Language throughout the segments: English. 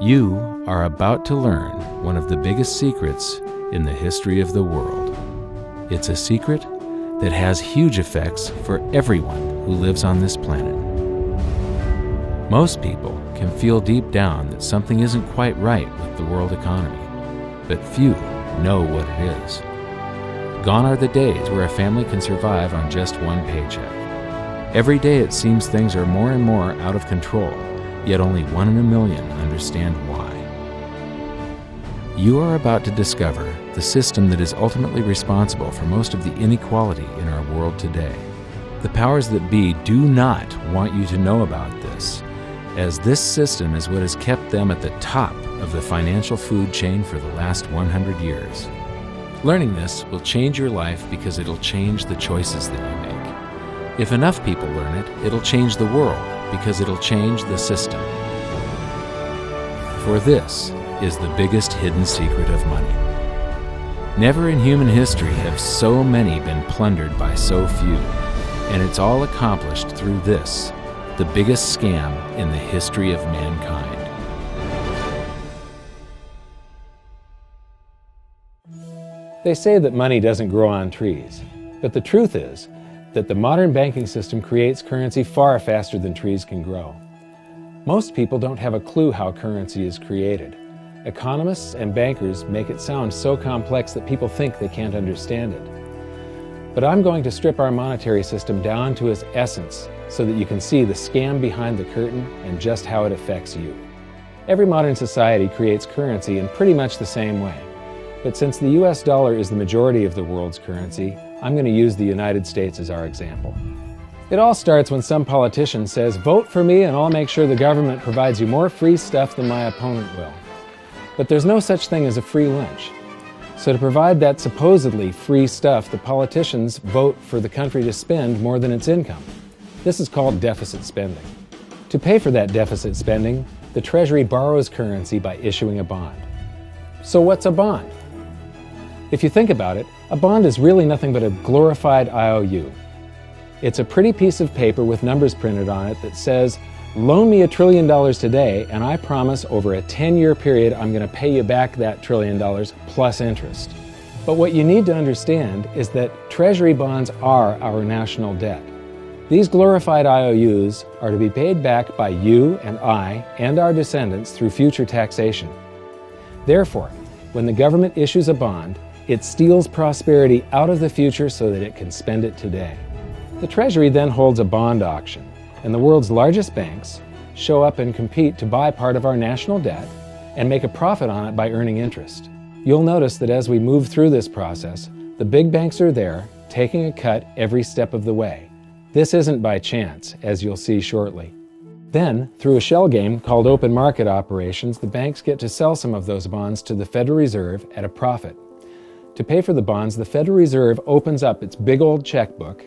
You are about to learn one of the biggest secrets in the history of the world. It's a secret that has huge effects for everyone who lives on this planet. Most people can feel deep down that something isn't quite right with the world economy, but few know what it is. Gone are the days where a family can survive on just one paycheck. Every day it seems things are more and more out of control, yet only 1 in a million understand why. You are about to discover the system that is ultimately responsible for most of the inequality in our world today. The powers that be do not want you to know about this, as this system is what has kept them at the top of the financial food chain for the last 100 years. Learning this will change your life because it'll change the choices that you make. If enough people learn it, it'll change the world because it'll change the system. For this is the biggest hidden secret of money. Never in human history have so many been plundered by so few, and it's all accomplished through this, the biggest scam in the history of mankind. They say that money doesn't grow on trees, but the truth is that the modern banking system creates currency far faster than trees can grow. Most people don't have a clue how currency is created. Economists and bankers make it sound so complex that people think they can't understand it. But I'm going to strip our monetary system down to its essence so that you can see the scam behind the curtain and just how it affects you. Every modern society creates currency in pretty much the same way. But since the US dollar is the majority of the world's currency, I'm going to use the United States as our example. It all starts when some politician says, "Vote for me and I'll make sure the government provides you more free stuff than my opponent will." But there's no such thing as a free lunch. So to provide that supposedly free stuff, the politicians vote for the country to spend more than its income. This is called deficit spending. To pay for that deficit spending, the Treasury borrows currency by issuing a bond. So what's a bond? If you think about it, a bond is really nothing but a glorified IOU. It's a pretty piece of paper with numbers printed on it that says, "Loan me $1 trillion today, and I promise over a 10-year period I'm going to pay you back that $1 trillion plus interest." But what you need to understand is that Treasury bonds are our national debt. These glorified IOUs are to be paid back by you and I and our descendants through future taxation. Therefore, when the government issues a bond, it steals prosperity out of the future so that it can spend it today. The Treasury then holds a bond auction, and the world's largest banks show up and compete to buy part of our national debt and make a profit on it by earning interest. You'll notice that as we move through this process, the big banks are there, taking a cut every step of the way. This isn't by chance, as you'll see shortly. Then, through a shell game called open market operations, the banks get to sell some of those bonds to the Federal Reserve at a profit. To pay for the bonds, the Federal Reserve opens up its big old checkbook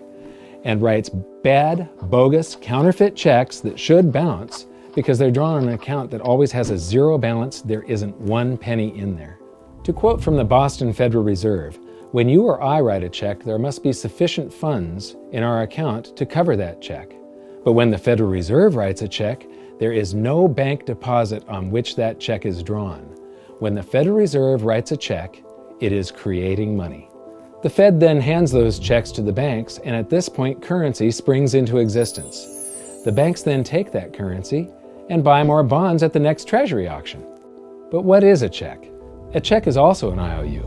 and writes bad, bogus, counterfeit checks that should bounce because they're drawn on an account that always has a zero balance. There isn't 1 penny in there. To quote from the Boston Federal Reserve, "When you or I write a check, there must be sufficient funds in our account to cover that check. But when the Federal Reserve writes a check, there is no bank deposit on which that check is drawn. When the Federal Reserve writes a check, it is creating money." The Fed then hands those checks to the banks, and at this point, currency springs into existence. The banks then take that currency and buy more bonds at the next Treasury auction. But what is a check? A check is also an IOU.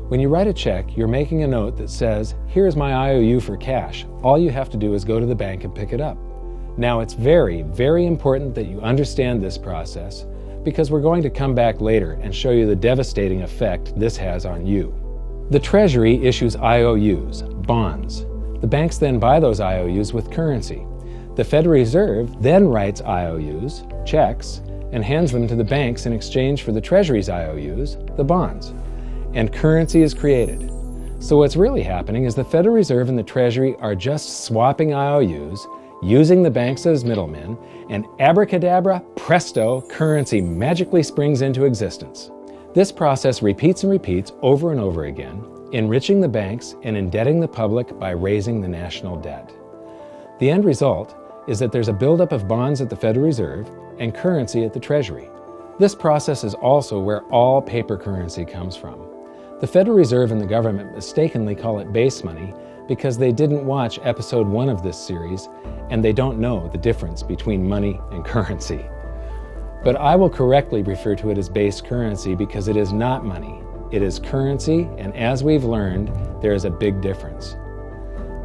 When you write a check, you're making a note that says, "Here's my IOU for cash. All you have to do is go to the bank and pick it up." Now, it's very, very important that you understand this process because we're going to come back later and show you the devastating effect this has on you. The Treasury issues IOUs, bonds. The banks then buy those IOUs with currency. The Federal Reserve then writes IOUs, checks, and hands them to the banks in exchange for the Treasury's IOUs, the bonds. And currency is created. So what's really happening is the Federal Reserve and the Treasury are just swapping IOUs, using the banks as middlemen, and abracadabra, presto, currency magically springs into existence. This process repeats and repeats over and over again, enriching the banks and indebting the public by raising the national debt. The end result is that there's a buildup of bonds at the Federal Reserve and currency at the Treasury. This process is also where all paper currency comes from. The Federal Reserve and the government mistakenly call it base money because they didn't watch episode 1 of this series and they don't know the difference between money and currency. But I will correctly refer to it as base currency because it is not money. It is currency, and as we've learned, there is a big difference.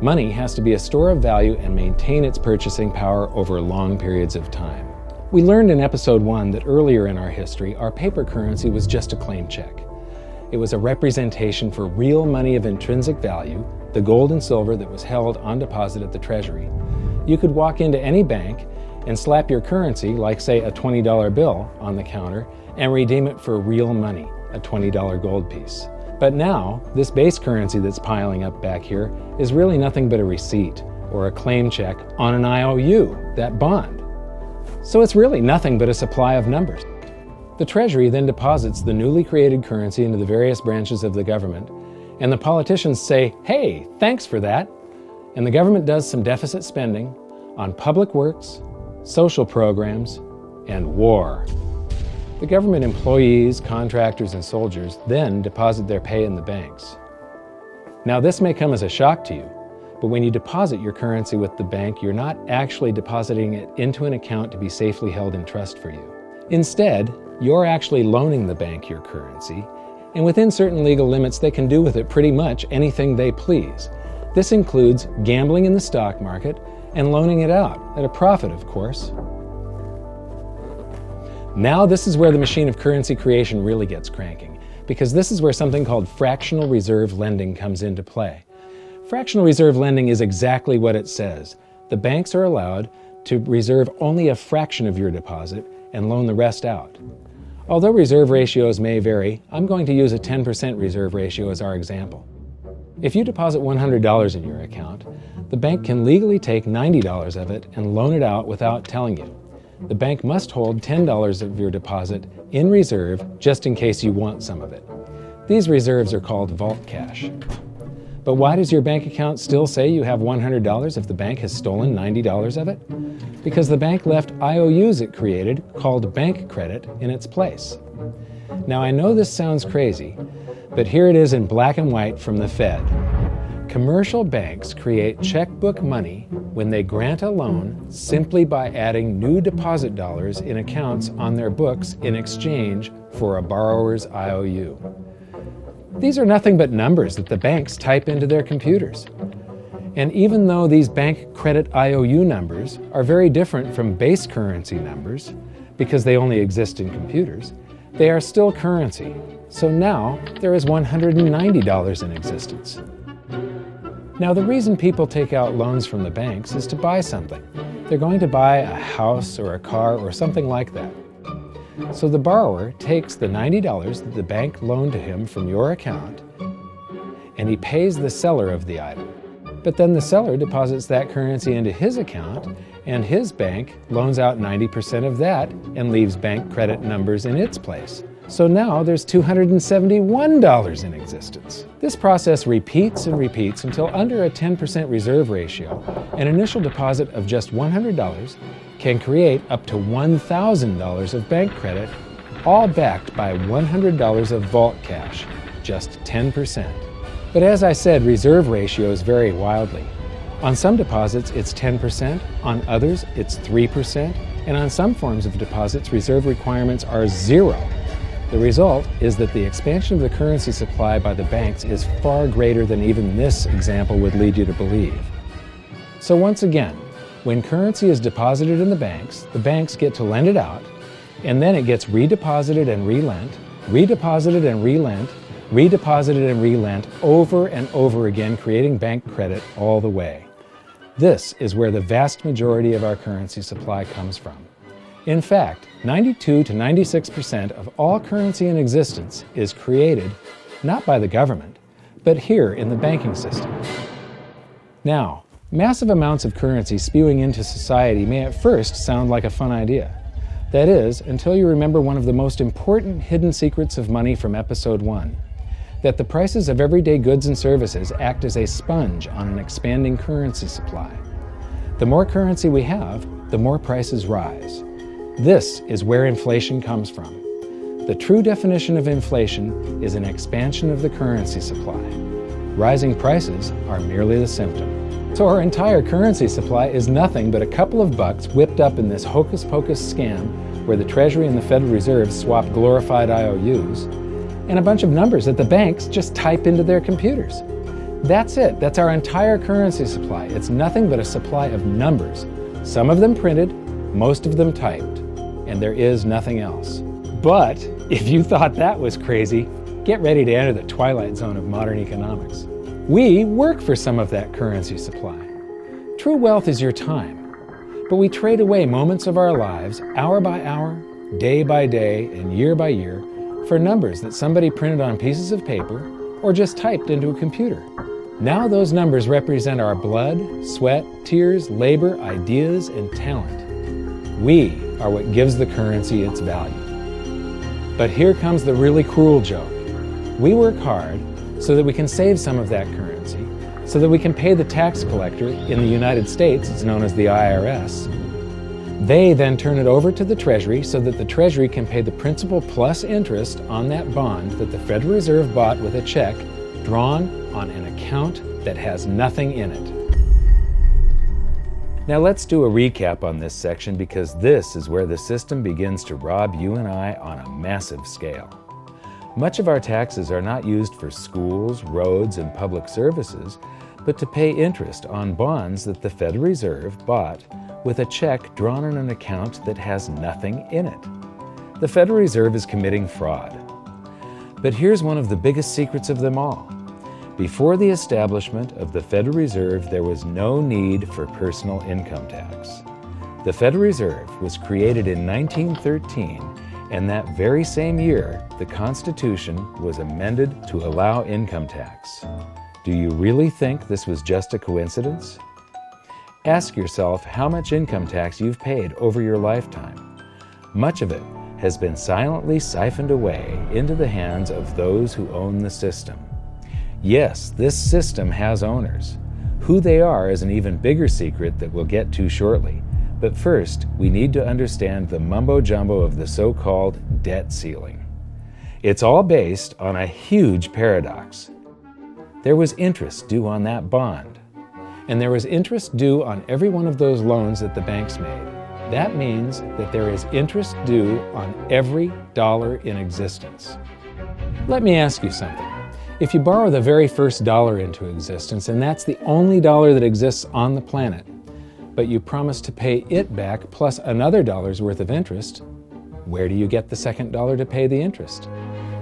Money has to be a store of value and maintain its purchasing power over long periods of time. We learned in episode 1 that earlier in our history, our paper currency was just a claim check. It was a representation for real money of intrinsic value, the gold and silver that was held on deposit at the Treasury. You could walk into any bank and slap your currency, like say a $20 bill, on the counter and redeem it for real money, a $20 gold piece. But now, this base currency that's piling up back here is really nothing but a receipt or a claim check on an IOU, that bond. So it's really nothing but a supply of numbers. The Treasury then deposits the newly created currency into the various branches of the government, and the politicians say, "Hey, thanks for that." And the government does some deficit spending on public works, social programs, and war. The government employees, contractors, and soldiers then deposit their pay in the banks. Now, this may come as a shock to you, but when you deposit your currency with the bank, you're not actually depositing it into an account to be safely held in trust for you. Instead, you're actually loaning the bank your currency, and within certain legal limits, they can do with it pretty much anything they please. This includes gambling in the stock market and loaning it out, at a profit, of course. Now this is where the machine of currency creation really gets cranking, because this is where something called fractional reserve lending comes into play. Fractional reserve lending is exactly what it says. The banks are allowed to reserve only a fraction of your deposit and loan the rest out. Although reserve ratios may vary, I'm going to use a 10% reserve ratio as our example. If you deposit $100 in your account, the bank can legally take $90 of it and loan it out without telling you. The bank must hold $10 of your deposit in reserve just in case you want some of it. These reserves are called vault cash. But why does your bank account still say you have $100 if the bank has stolen $90 of it? Because the bank left IOUs it created, called bank credit, in its place. Now I know this sounds crazy, but here it is in black and white from the Fed. Commercial banks create checkbook money when they grant a loan simply by adding new deposit dollars in accounts on their books in exchange for a borrower's IOU. These are nothing but numbers that the banks type into their computers. And even though these bank credit IOU numbers are very different from base currency numbers, because they only exist in computers, they are still currency. So now there is $190 in existence. Now the reason people take out loans from the banks is to buy something. They're going to buy a house or a car or something like that. So the borrower takes the $90 that the bank loaned to him from your account and he pays the seller of the item. But then the seller deposits that currency into his account and his bank loans out 90% of that and leaves bank credit numbers in its place. So now there's $271 in existence. This process repeats and repeats until under a 10% reserve ratio, an initial deposit of just $100 can create up to $1,000 of bank credit, all backed by $100 of vault cash, just 10%. But as I said, reserve ratios vary wildly. On some deposits, it's 10%, on others, it's 3%, and on some forms of deposits, reserve requirements are 0. The result is that the expansion of the currency supply by the banks is far greater than even this example would lead you to believe. So once again, when currency is deposited in the banks get to lend it out, and then it gets redeposited and relent, redeposited and relent, redeposited and relent over and over again, creating bank credit all the way. This is where the vast majority of our currency supply comes from. In fact, 92 to 96% of all currency in existence is created not by the government, but here in the banking system. Now, massive amounts of currency spewing into society may at first sound like a fun idea. That is, until you remember one of the most important hidden secrets of money from episode 1, that the prices of everyday goods and services act as a sponge on an expanding currency supply. The more currency we have, the more prices rise. This is where inflation comes from. The true definition of inflation is an expansion of the currency supply. Rising prices are merely the symptom. So our entire currency supply is nothing but a couple of bucks whipped up in this hocus-pocus scam where the Treasury and the Federal Reserve swap glorified IOUs, and a bunch of numbers that the banks just type into their computers. That's it. That's our entire currency supply. It's nothing but a supply of numbers. Some of them printed, most of them typed, and there is nothing else. But if you thought that was crazy, get ready to enter the twilight zone of modern economics. We work for some of that currency supply. True wealth is your time, but we trade away moments of our lives, hour by hour, day by day, and year by year, for numbers that somebody printed on pieces of paper or just typed into a computer. Now those numbers represent our blood, sweat, tears, labor, ideas, and talent. We are what gives the currency its value. But here comes the really cruel joke. We work hard so that we can save some of that currency, so that we can pay the tax collector. In the United States, it's known as the IRS. They then turn it over to the Treasury so that the Treasury can pay the principal plus interest on that bond that the Federal Reserve bought with a check drawn on an account that has nothing in it. Now let's do a recap on this section because this is where the system begins to rob you and I on a massive scale. Much of our taxes are not used for schools, roads, and public services, but to pay interest on bonds that the Federal Reserve bought with a check drawn on an account that has nothing in it. The Federal Reserve is committing fraud. But here's one of the biggest secrets of them all. Before the establishment of the Federal Reserve, there was no need for personal income tax. The Federal Reserve was created in 1913, and that very same year, the Constitution was amended to allow income tax. Do you really think this was just a coincidence? Ask yourself how much income tax you've paid over your lifetime. Much of it has been silently siphoned away into the hands of those who own the system. Yes, this system has owners. Who they are is an even bigger secret that we'll get to shortly. But first, we need to understand the mumbo-jumbo of the so-called debt ceiling. It's all based on a huge paradox. There was interest due on that bond, and there was interest due on every one of those loans that the banks made. That means that there is interest due on every dollar in existence. Let me ask you something. If you borrow the very first dollar into existence, and that's the only dollar that exists on the planet, but you promise to pay it back plus another dollar's worth of interest, where do you get the second dollar to pay the interest?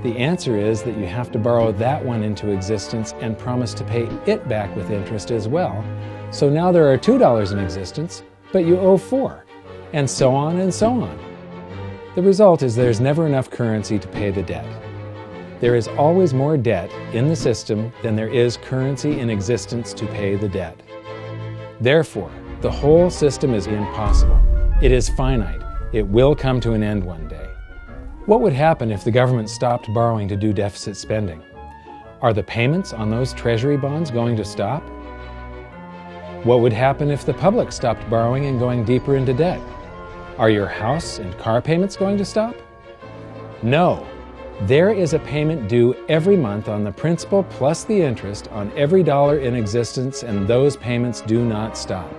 The answer is that you have to borrow that one into existence and promise to pay it back with interest as well. So now there are $2 in existence, but you owe $4, and so on and so on. The result is there's never enough currency to pay the debt. There is always more debt in the system than there is currency in existence to pay the debt. Therefore, the whole system is impossible. It is finite. It will come to an end one day. What would happen if the government stopped borrowing to do deficit spending? Are the payments on those treasury bonds going to stop? What would happen if the public stopped borrowing and going deeper into debt? Are your house and car payments going to stop? No. There is a payment due every month on the principal plus the interest on every dollar in existence, and those payments do not stop.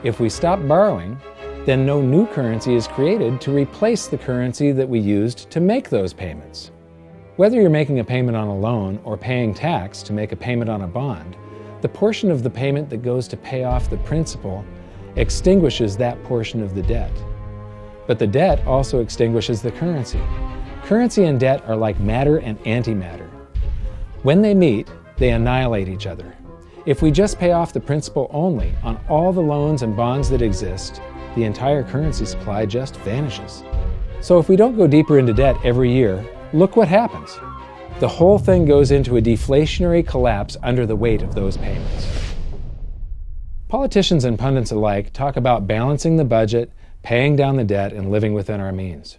If we stop borrowing, then no new currency is created to replace the currency that we used to make those payments. Whether you're making a payment on a loan or paying tax to make a payment on a bond, the portion of the payment that goes to pay off the principal extinguishes that portion of the debt. But the debt also extinguishes the currency. Currency and debt are like matter and antimatter. When they meet, they annihilate each other. If we just pay off the principal only on all the loans and bonds that exist, the entire currency supply just vanishes. So if we don't go deeper into debt every year, look what happens. The whole thing goes into a deflationary collapse under the weight of those payments. Politicians and pundits alike talk about balancing the budget, paying down the debt, and living within our means.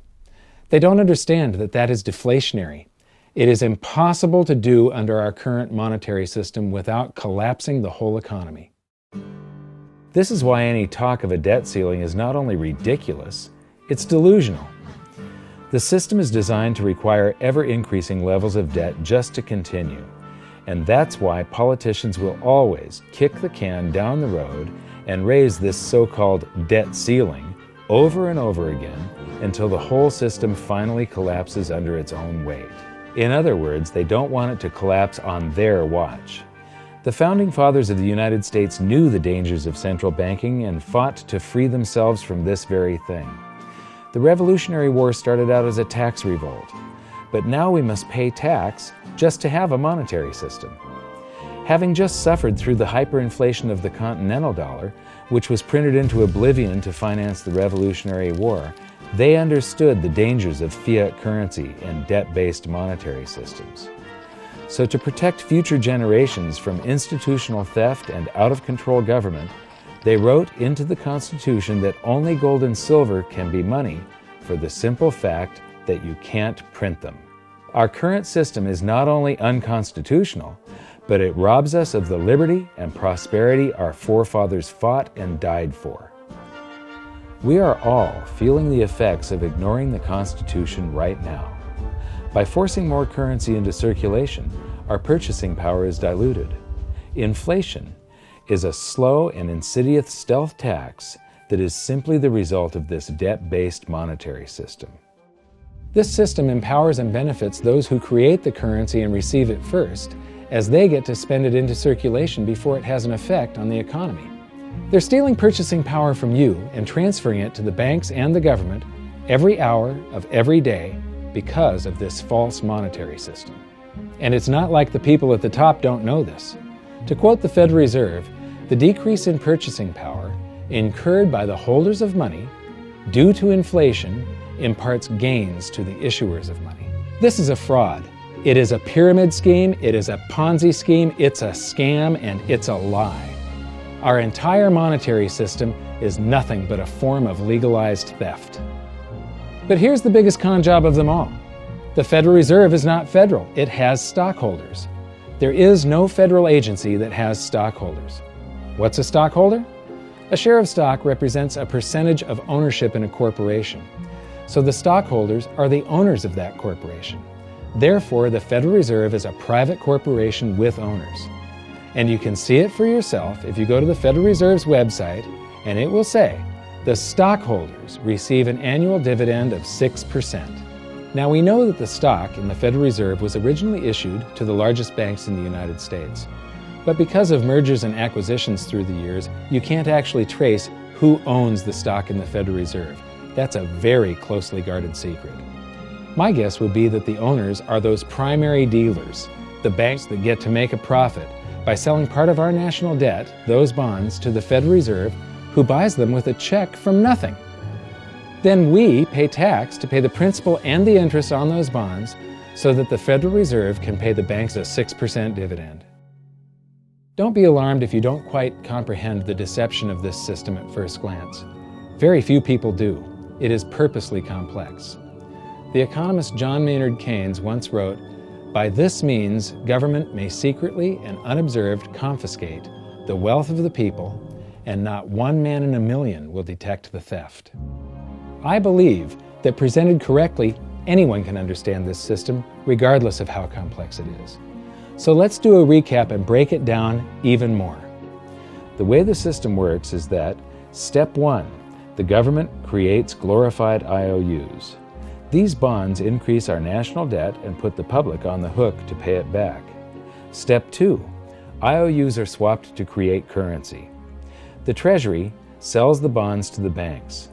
They don't understand that that is deflationary. It is impossible to do under our current monetary system without collapsing the whole economy. This is why any talk of a debt ceiling is not only ridiculous, it's delusional. The system is designed to require ever-increasing levels of debt just to continue. And that's why politicians will always kick the can down the road and raise this so-called debt ceiling over and over again until the whole system finally collapses under its own weight. In other words, they don't want it to collapse on their watch. The Founding Fathers of the United States knew the dangers of central banking and fought to free themselves from this very thing. The Revolutionary War started out as a tax revolt, but now we must pay tax just to have a monetary system. Having just suffered through the hyperinflation of the continental dollar, which was printed into oblivion to finance the Revolutionary War, they understood the dangers of fiat currency and debt-based monetary systems. So to protect future generations from institutional theft and out-of-control government, they wrote into the Constitution that only gold and silver can be money for the simple fact that you can't print them. Our current system is not only unconstitutional, but it robs us of the liberty and prosperity our forefathers fought and died for. We are all feeling the effects of ignoring the Constitution right now. By forcing more currency into circulation, our purchasing power is diluted. Inflation is a slow and insidious stealth tax that is simply the result of this debt-based monetary system. This system empowers and benefits those who create the currency and receive it first, as they get to spend it into circulation before it has an effect on the economy. They're stealing purchasing power from you and transferring it to the banks and the government every hour of every day because of this false monetary system. And it's not like the people at the top don't know this. To quote the Federal Reserve, the decrease in purchasing power incurred by the holders of money due to inflation imparts gains to the issuers of money. This is a fraud. It is a pyramid scheme, it is a Ponzi scheme, it's a scam, and it's a lie. Our entire monetary system is nothing but a form of legalized theft. But here's the biggest con job of them all. The Federal Reserve is not federal, it has stockholders. There is no federal agency that has stockholders. What's a stockholder? A share of stock represents a percentage of ownership in a corporation. So the stockholders are the owners of that corporation. Therefore, the Federal Reserve is a private corporation with owners. And you can see it for yourself if you go to the Federal Reserve's website, and it will say, the stockholders receive an annual dividend of 6%. Now we know that the stock in the Federal Reserve was originally issued to the largest banks in the United States. But because of mergers and acquisitions through the years, you can't actually trace who owns the stock in the Federal Reserve. That's a very closely guarded secret. My guess would be that the owners are those primary dealers, the banks that get to make a profit by selling part of our national debt, those bonds, to the Federal Reserve, who buys them with a check from nothing. Then we pay tax to pay the principal and the interest on those bonds so that the Federal Reserve can pay the banks a 6% dividend. Don't be alarmed if you don't quite comprehend the deception of this system at first glance. Very few people do. It is purposely complex. The economist John Maynard Keynes once wrote, "By this means, government may secretly and unobserved confiscate the wealth of the people, and not one man in a million will detect the theft." I believe that presented correctly, anyone can understand this system, regardless of how complex it is. So let's do a recap and break it down even more. The way the system works is that, step 1, the government creates glorified IOUs. These bonds increase our national debt and put the public on the hook to pay it back. Step 2, IOUs are swapped to create currency. The Treasury sells the bonds to the banks.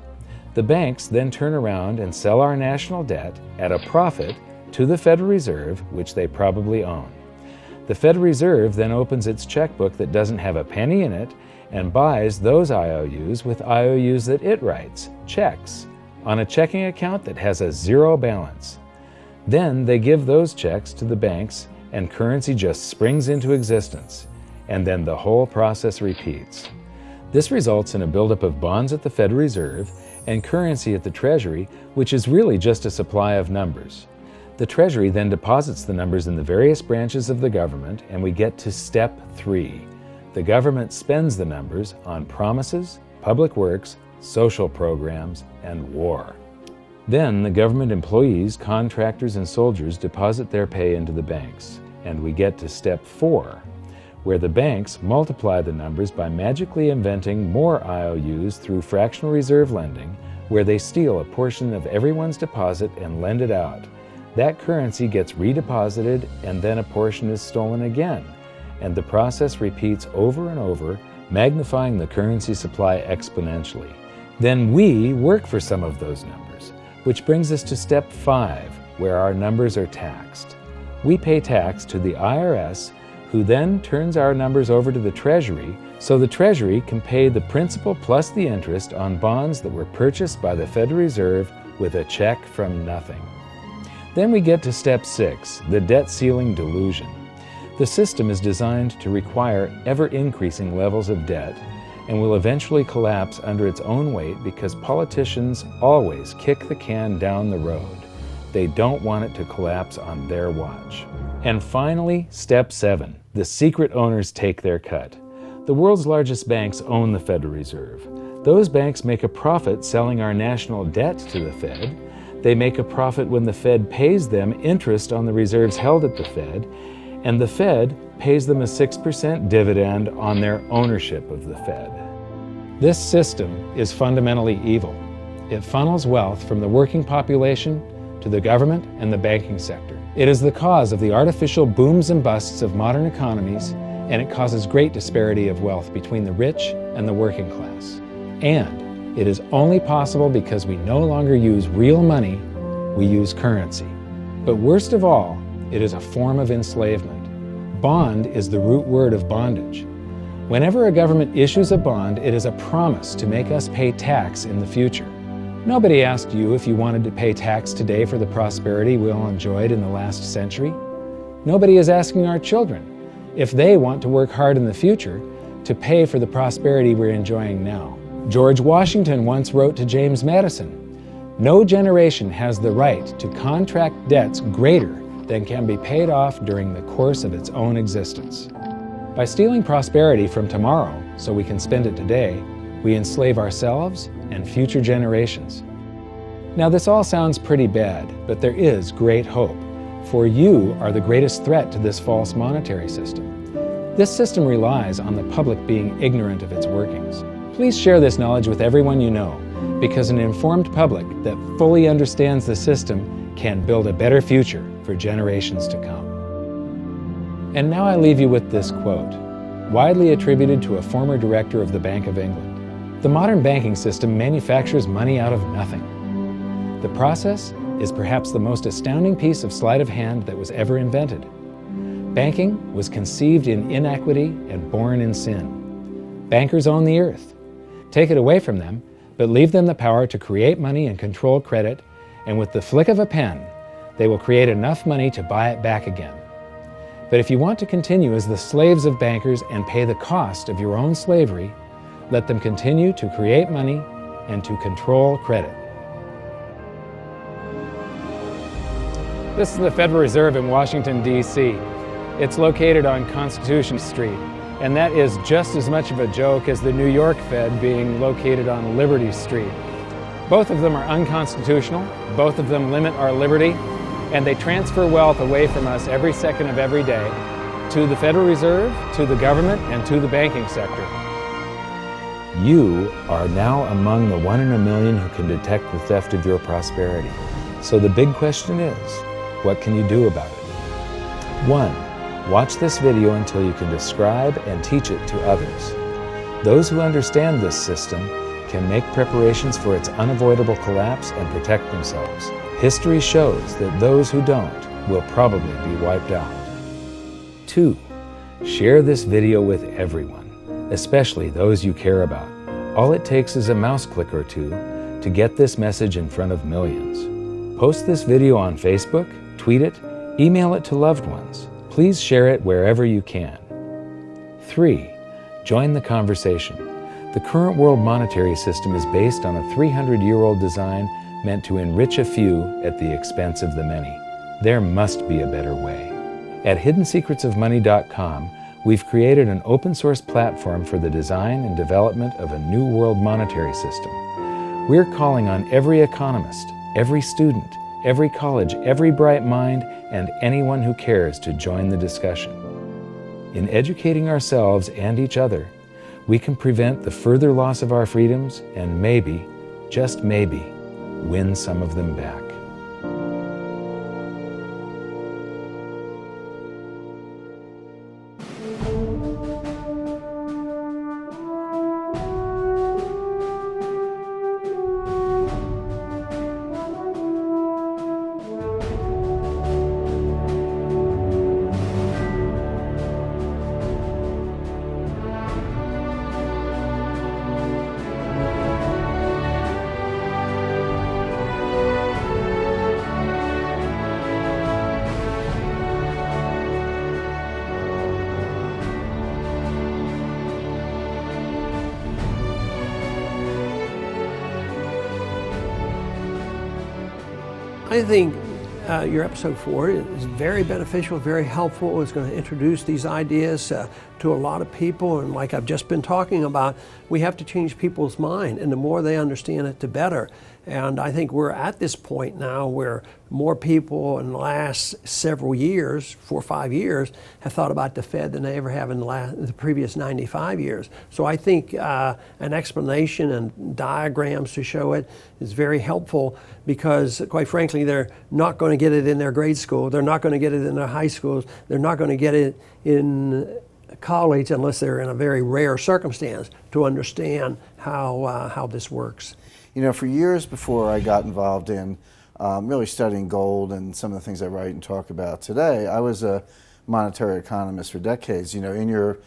The banks then turn around and sell our national debt at a profit to the Federal Reserve, which they probably own. The Federal Reserve then opens its checkbook that doesn't have a penny in it and buys those IOUs with IOUs that it writes, checks, on a checking account that has a zero balance. Then they give those checks to the banks and currency just springs into existence, and then the whole process repeats. This results in a buildup of bonds at the Federal Reserve and currency at the Treasury, which is really just a supply of numbers. The Treasury then deposits the numbers in the various branches of the government, and we get to step 3. The government spends the numbers on promises, public works, social programs, and war. Then the government employees, contractors, and soldiers deposit their pay into the banks. And we get to step 4, where the banks multiply the numbers by magically inventing more IOUs through fractional reserve lending, where they steal a portion of everyone's deposit and lend it out. That currency gets redeposited, and then a portion is stolen again. And the process repeats over and over, magnifying the currency supply exponentially. Then we work for some of those numbers, which brings us to step 5, where our numbers are taxed. We pay tax to the IRS, who then turns our numbers over to the Treasury, so the Treasury can pay the principal plus the interest on bonds that were purchased by the Federal Reserve with a check from nothing. Then we get to step 6, the debt ceiling delusion. The system is designed to require ever-increasing levels of debt and will eventually collapse under its own weight because politicians always kick the can down the road. They don't want it to collapse on their watch. And finally, step 7, the secret owners take their cut. The world's largest banks own the Federal Reserve. Those banks make a profit selling our national debt to the Fed. They make a profit when the Fed pays them interest on the reserves held at the Fed, and the Fed pays them a 6% dividend on their ownership of the Fed. This system is fundamentally evil. It funnels wealth from the working population to the government and the banking sector. It is the cause of the artificial booms and busts of modern economies, and it causes great disparity of wealth between the rich and the working class. And it is only possible because we no longer use real money, we use currency. But worst of all, it is a form of enslavement. Bond is the root word of bondage. Whenever a government issues a bond, it is a promise to make us pay tax in the future. Nobody asked you if you wanted to pay tax today for the prosperity we all enjoyed in the last century. Nobody is asking our children if they want to work hard in the future to pay for the prosperity we're enjoying now. George Washington once wrote to James Madison, "No generation has the right to contract debts greater than can be paid off during the course of its own existence." By stealing prosperity from tomorrow so we can spend it today, we enslave ourselves and future generations. Now this all sounds pretty bad, but there is great hope, for you are the greatest threat to this false monetary system. This system relies on the public being ignorant of its workings. Please share this knowledge with everyone you know, because an informed public that fully understands the system can build a better future for generations to come. And now I leave you with this quote, widely attributed to a former director of the Bank of England. The modern banking system manufactures money out of nothing. The process is perhaps the most astounding piece of sleight of hand that was ever invented. Banking was conceived in inequity and born in sin. Bankers own the earth. Take it away from them, but leave them the power to create money and control credit, and with the flick of a pen, they will create enough money to buy it back again. But if you want to continue as the slaves of bankers and pay the cost of your own slavery, let them continue to create money and to control credit. This is the Federal Reserve in Washington, D.C. It's located on Constitution Street, and that is just as much of a joke as the New York Fed being located on Liberty Street. Both of them are unconstitutional, both of them limit our liberty, and they transfer wealth away from us every second of every day to the Federal Reserve, to the government, and to the banking sector. You are now among the 1 in a million who can detect the theft of your prosperity. So the big question is, what can you do about it? 1. Watch this video until you can describe and teach it to others. Those who understand this system can make preparations for its unavoidable collapse and protect themselves. History shows that those who don't will probably be wiped out. 2. Share this video with everyone, especially those you care about. All it takes is a mouse click or two to get this message in front of millions. Post this video on Facebook, tweet it, email it to loved ones. Please share it wherever you can. 3. Join the conversation. The current world monetary system is based on a 300-year-old design meant to enrich a few at the expense of the many. There must be a better way. At hiddensecretsofmoney.com, we've created an open-source platform for the design and development of a new world monetary system. We're calling on every economist, every student, every college, every bright mind, and anyone who cares to join the discussion. In educating ourselves and each other, we can prevent the further loss of our freedoms and maybe, just maybe, win some of them back. I think your episode 4 is very beneficial, very helpful. It's going to introduce these ideas to a lot of people, and like I've just been talking about, we have to change people's mind, and the more they understand it, the better. And I think we're at this point now where more people in the last several years, 4 or 5 years, have thought about the Fed than they ever have in the previous 95 years. So I think an explanation and diagrams to show it is very helpful, because quite frankly, they're not going to get it in their grade school. They're not going to get it in their high schools. They're not going to get it in college unless they're in a very rare circumstance to understand how this works. You know, for years before I got involved in really studying gold and some of the things I write and talk about today, I was a monetary economist for decades. You know, in your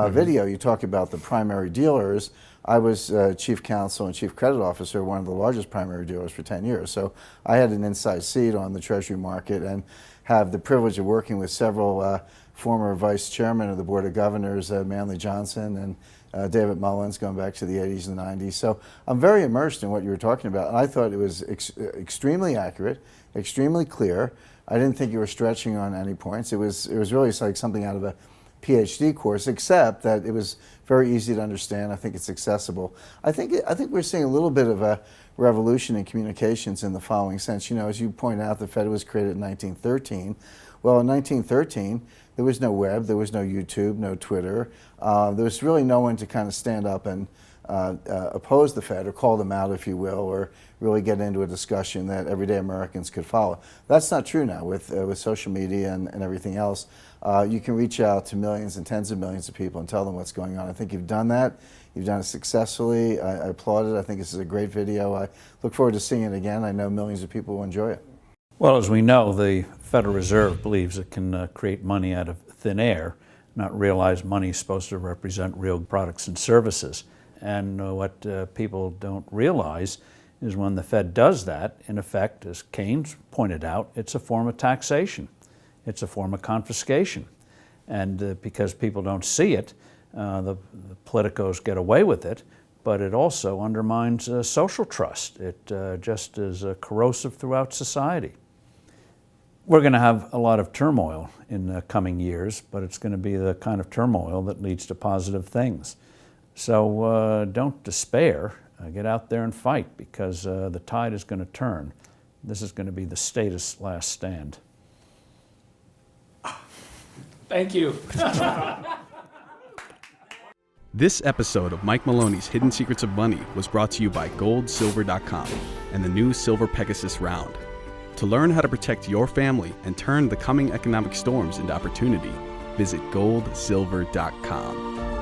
video, you talk about the primary dealers. I was chief counsel and chief credit officer, one of the largest primary dealers for 10 years. So I had an inside seat on the Treasury market and have the privilege of working with several former vice chairmen of the Board of Governors, Manley Johnson and David Mullins, going back to the 80s and 90s. So I'm very immersed in what you were talking about, and I thought it was extremely accurate, extremely clear. I didn't think you were stretching on any points. It was really like something out of a PhD course, except that it was very easy to understand. I think it's accessible. I think we're seeing a little bit of a revolution in communications in the following sense. You know, as you point out, the Fed was created in 1913. Well, in 1913, there was no web, there was no YouTube, no Twitter. There was really no one to kind of stand up and oppose the Fed or call them out, if you will, or really get into a discussion that everyday Americans could follow. That's not true now with social media and everything else. You can reach out to millions and tens of millions of people and tell them what's going on. I think you've done that. You've done it successfully. I applaud it. I think this is a great video. I look forward to seeing it again. I know millions of people will enjoy it. Well, as we know, the Federal Reserve believes it can create money out of thin air, not realize money is supposed to represent real products and services. And what people don't realize is when the Fed does that, in effect, as Keynes pointed out, it's a form of taxation. It's a form of confiscation. And because people don't see it, the politicos get away with it, but it also undermines social trust. It just is corrosive throughout society. We're going to have a lot of turmoil in the coming years, but it's going to be the kind of turmoil that leads to positive things. So don't despair. Get out there and fight, because the tide is going to turn. This is going to be the status last stand. Thank you. This episode of Mike Maloney's Hidden Secrets of Money was brought to you by GoldSilver.com and the new Silver Pegasus Round. To learn how to protect your family and turn the coming economic storms into opportunity, visit GoldSilver.com.